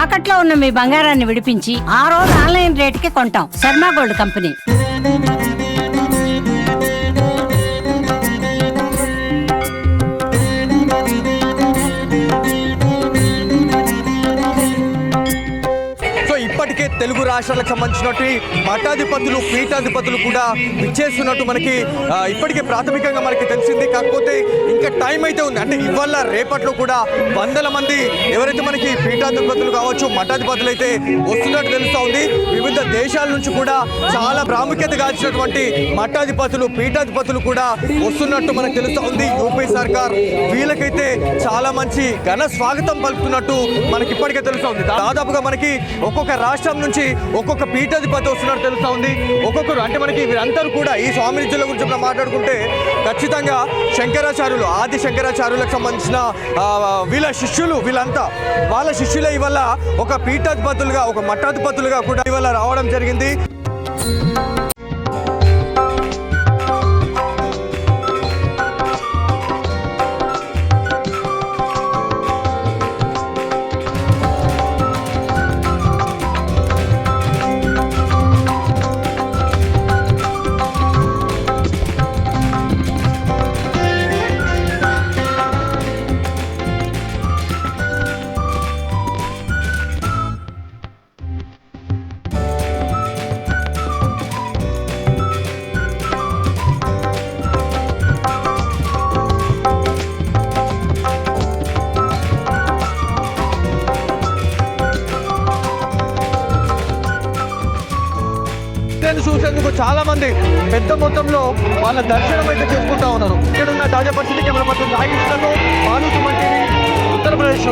తాకట్లో ఉన్న మీ బంగారాన్ని విడిపించి ఆ రోజు ఆన్లైన్ రేటుకి కొంటాం. Sharma gold company. ఇప్పటికే తెలుగు రాష్ట్రాలకు సంబంధించినటువంటి మఠాధిపతులు పీఠాధిపతులు కూడా విచ్చేస్తున్నట్టు మనకి ఇప్పటికే ప్రాథమికంగా మనకి తెలిసింది. కాకపోతే ఇంకా టైం అయితే ఉంది. అంటే ఇవాళ రేపట్లో కూడా వందల మంది ఎవరైతే మనకి పీఠాధిపతులు కావచ్చు మఠాధిపతులు అయితే వస్తున్నట్టు తెలుస్తూ ఉంది. వివిధ దేశాల నుంచి కూడా చాలా ప్రాముఖ్యత గాంచినటువంటి మఠాధిపతులు పీఠాధిపతులు కూడా వస్తున్నట్టు మనకు తెలుస్తూ ఉంది. యూపీ సర్కార్ వీళ్ళకైతే చాలా మంచి ఘన స్వాగతం పలుకుతున్నట్టు మనకి ఇప్పటికే తెలుస్తూ ఉంది. దాదాపుగా మనకి ఒక్కొక్క రాష్ట్రం నుంచి ఒక్కొక్క పీఠాధిపతి వస్తున్నట్టు తెలుస్తూ ఉంది. ఒక్కొక్కరు అంటే మనకి వీరందరూ కూడా ఈ స్వామిజీల గురించి మనం మాట్లాడుకుంటే ఖచ్చితంగా శంకరాచార్యులు ఆది శంకరాచార్యులకు సంబంధించిన వీళ్ళ శిష్యులు వీళ్ళంతా వాళ్ళ శిష్యులే ఇవాళ ఒక పీఠాధిపతులుగా ఒక మఠాధిపతులుగా కూడా ఇవాళ రావడం జరిగింది. చూసేందుకు చాలా మంది పెద్ద మొత్తంలో వాళ్ళ దర్శనం అయితే చేసుకుంటా ఉన్నారు. ఇక్కడ ఉన్న తాజా పరిస్థితి కెమెరా పర్సన్ నాగేశ్వరరావు, మానూతు మంటివి, ఉత్తరప్రదేశ్.